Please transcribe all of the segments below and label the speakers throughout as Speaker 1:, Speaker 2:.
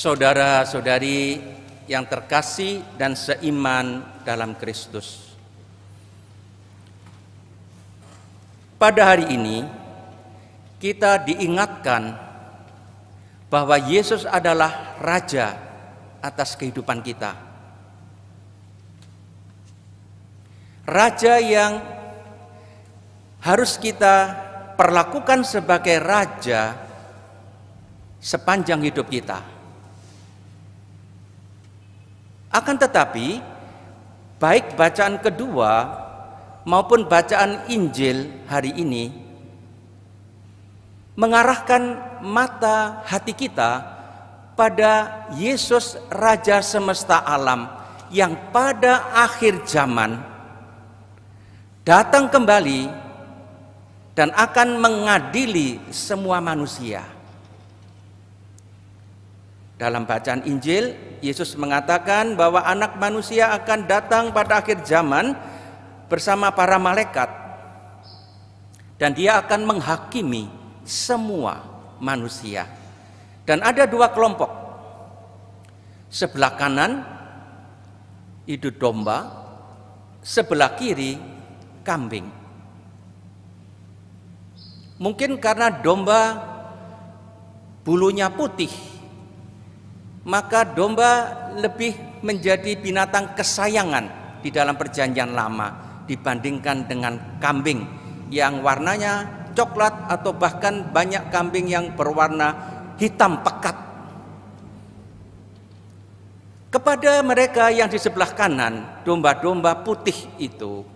Speaker 1: Saudara-saudari yang terkasih dan seiman dalam Kristus, pada hari ini kita diingatkan bahwa Yesus adalah Raja atas kehidupan kita. Raja yang harus kita perlakukan sebagai Raja sepanjang hidup kita. Akan tetapi, baik bacaan kedua maupun bacaan Injil hari ini mengarahkan mata hati kita pada Yesus Raja semesta alam yang pada akhir zaman datang kembali dan akan mengadili semua manusia. Dalam bacaan Injil, Yesus mengatakan bahwa anak manusia akan datang pada akhir zaman bersama para malaikat, dan dia akan menghakimi semua manusia. Dan ada dua kelompok. Sebelah kanan itu domba, sebelah kiri kambing. Mungkin karena domba bulunya putih, maka domba lebih menjadi binatang kesayangan di dalam perjanjian lama dibandingkan dengan kambing yang warnanya coklat atau bahkan banyak kambing yang berwarna hitam pekat. Kepada mereka yang di sebelah kanan, domba-domba putih itu,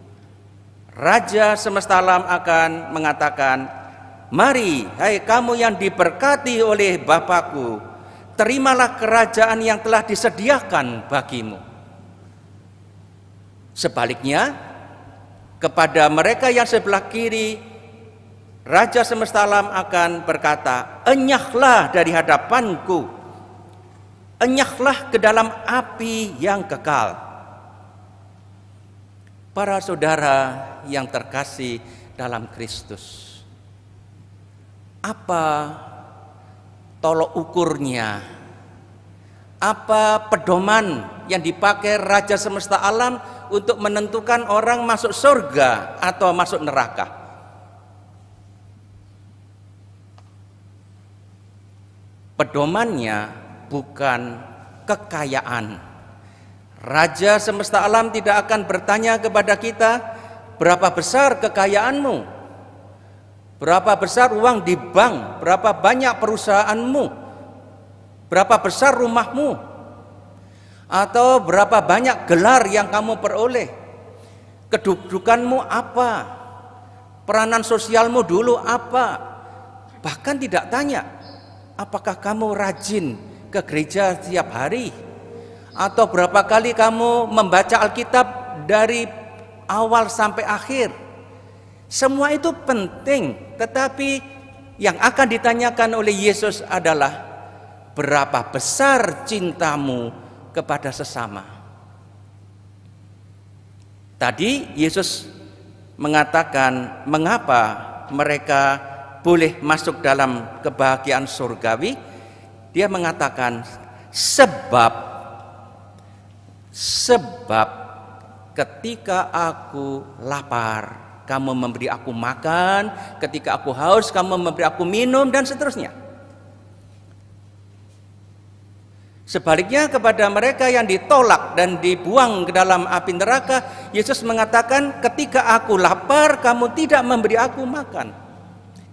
Speaker 1: Raja semesta alam akan mengatakan, "Mari, hai kamu yang diberkati oleh Bapakku, terimalah kerajaan yang telah disediakan bagimu." Sebaliknya, kepada mereka yang sebelah kiri, Raja semesta alam akan berkata, "Enyahlah dari hadapanku, enyahlah ke dalam api yang kekal." Para saudara yang terkasih dalam Kristus, apa tolok ukurnya, apa pedoman yang dipakai Raja semesta alam untuk menentukan orang masuk surga atau masuk neraka? Pedomannya bukan kekayaan. Raja semesta alam tidak akan bertanya kepada kita, "Berapa besar kekayaanmu? Berapa besar uang di bank? Berapa banyak perusahaanmu? Berapa besar rumahmu? Atau berapa banyak gelar yang kamu peroleh? Kedudukanmu apa? Peranan sosialmu dulu apa?" Bahkan tidak tanya, "Apakah kamu rajin ke gereja setiap hari? Atau berapa kali kamu membaca Alkitab dari awal sampai akhir?" Semua itu penting, tetapi yang akan ditanyakan oleh Yesus adalah, berapa besar cintamu kepada sesama. Tadi Yesus mengatakan mengapa mereka boleh masuk dalam kebahagiaan surgawi. Dia mengatakan sebab ketika aku lapar, kamu memberi aku makan, ketika aku haus, kamu memberi aku minum, dan seterusnya. Sebaliknya kepada mereka yang ditolak dan dibuang ke dalam api neraka, Yesus mengatakan, ketika aku lapar, kamu tidak memberi aku makan.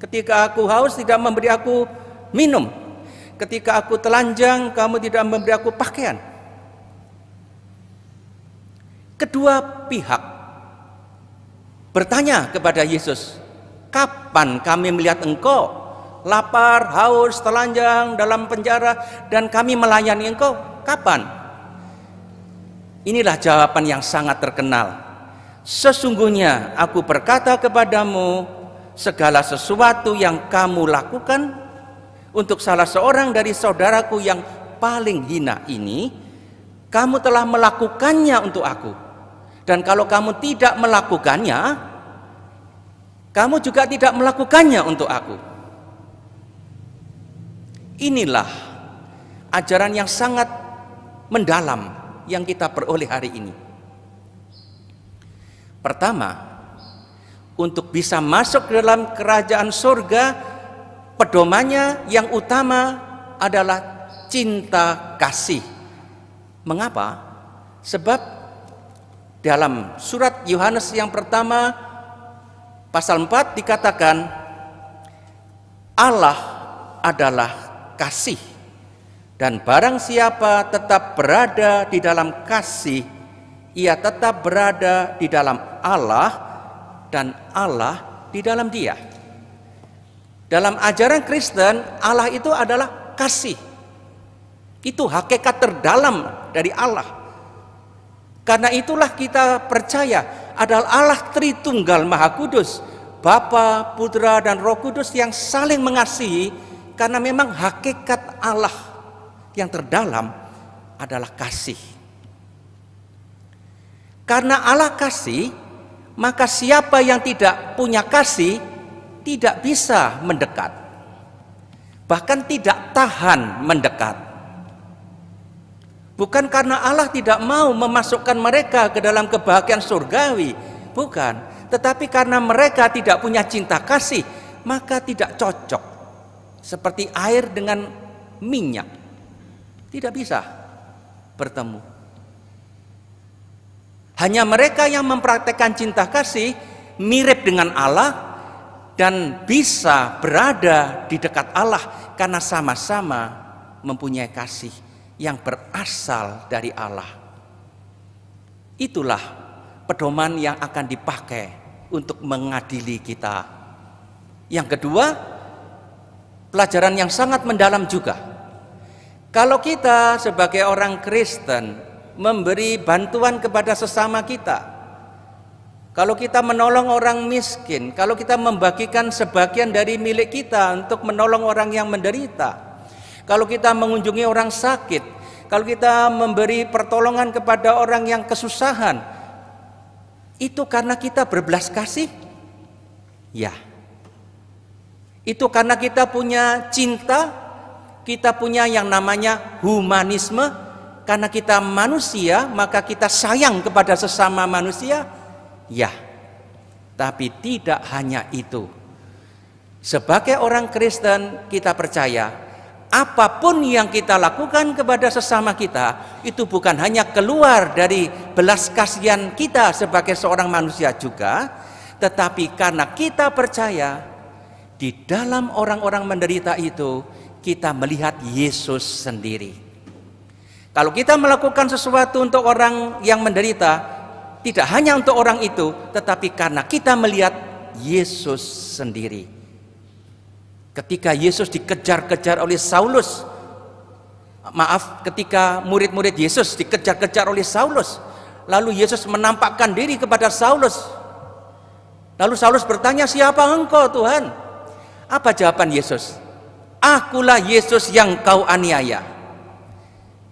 Speaker 1: Ketika aku haus, tidak memberi aku minum. Ketika aku telanjang, kamu tidak memberi aku pakaian. Kedua pihak bertanya kepada Yesus, "Kapan kami melihat engkau lapar, haus, telanjang, dalam penjara, dan kami melayani engkau? Kapan?" Inilah jawaban yang sangat terkenal. "Sesungguhnya aku berkata kepadamu, segala sesuatu yang kamu lakukan untuk salah seorang dari saudaraku yang paling hina ini, kamu telah melakukannya untuk aku. Dan kalau kamu tidak melakukannya, kamu juga tidak melakukannya untuk aku." Inilah ajaran yang sangat mendalam yang kita peroleh hari ini. Pertama, untuk bisa masuk dalam kerajaan surga, pedomannya yang utama adalah cinta kasih. Mengapa? Sebab dalam surat Yohanes yang pertama pasal 4 dikatakan Allah adalah kasih, dan barang siapa tetap berada di dalam kasih, ia tetap berada di dalam Allah dan Allah di dalam dia. Dalam ajaran Kristen, Allah itu adalah kasih. Itu hakikat terdalam dari Allah. Karena itulah kita percaya adalah Allah Tritunggal Maha Kudus, Bapa, Putra, dan Roh Kudus yang saling mengasihi, karena memang hakikat Allah yang terdalam adalah kasih. Karena Allah kasih, maka siapa yang tidak punya kasih tidak bisa mendekat, bahkan tidak tahan mendekat. Bukan karena Allah tidak mau memasukkan mereka ke dalam kebahagiaan surgawi, bukan, tetapi karena mereka tidak punya cinta kasih, maka tidak cocok. Seperti air dengan minyak, tidak bisa bertemu. Hanya mereka yang mempraktekkan cinta kasih mirip dengan Allah dan bisa berada di dekat Allah karena sama-sama mempunyai kasih yang berasal dari Allah. Itulah pedoman yang akan dipakai untuk mengadili kita. Yang kedua, pelajaran yang sangat mendalam juga. Kalau kita sebagai orang Kristen memberi bantuan kepada sesama kita, kalau kita menolong orang miskin, kalau kita membagikan sebagian dari milik kita untuk menolong orang yang menderita, kalau kita mengunjungi orang sakit, kalau kita memberi pertolongan kepada orang yang kesusahan, itu karena kita berbelas kasih? Ya. Itu karena kita punya cinta, kita punya yang namanya humanisme, karena kita manusia, maka kita sayang kepada sesama manusia? Ya. Tapi tidak hanya itu. Sebagai orang Kristen, kita percaya apapun yang kita lakukan kepada sesama kita, itu bukan hanya keluar dari belas kasihan kita sebagai seorang manusia juga, tetapi karena kita percaya di dalam orang-orang menderita itu kita melihat Yesus sendiri. Kalau kita melakukan sesuatu untuk orang yang menderita, tidak hanya untuk orang itu, tetapi karena kita melihat Yesus sendiri. Ketika Yesus dikejar-kejar oleh Saulus, ketika murid-murid Yesus dikejar-kejar oleh Saulus, lalu Yesus menampakkan diri kepada Saulus. Lalu Saulus bertanya, "Siapa engkau, Tuhan?" Apa jawaban Yesus? "Akulah Yesus yang kau aniaya."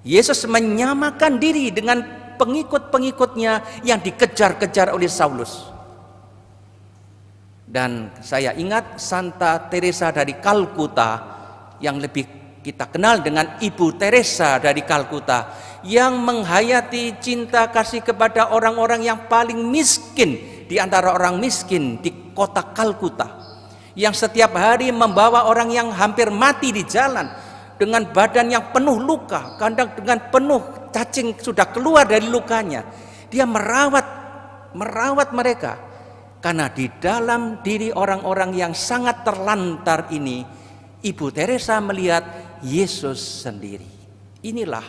Speaker 1: Yesus menyamakan diri dengan pengikut-pengikutnya yang dikejar-kejar oleh Saulus. Dan saya ingat Santa Teresa dari Kalkuta, yang lebih kita kenal dengan Ibu Teresa dari Kalkuta, yang menghayati cinta kasih kepada orang-orang yang paling miskin di antara orang miskin di kota Kalkuta, yang setiap hari membawa orang yang hampir mati di jalan dengan badan yang penuh luka, kadang dengan penuh cacing sudah keluar dari lukanya. Dia merawat mereka. Karena di dalam diri orang-orang yang sangat terlantar ini, Ibu Teresa melihat Yesus sendiri. Inilah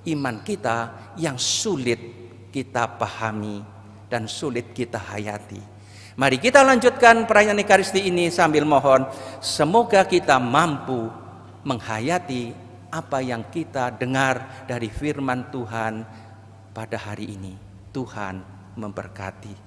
Speaker 1: iman kita yang sulit kita pahami dan sulit kita hayati. Mari kita lanjutkan perayaan Ekaristi ini sambil mohon semoga kita mampu menghayati apa yang kita dengar dari firman Tuhan pada hari ini. Tuhan memberkati.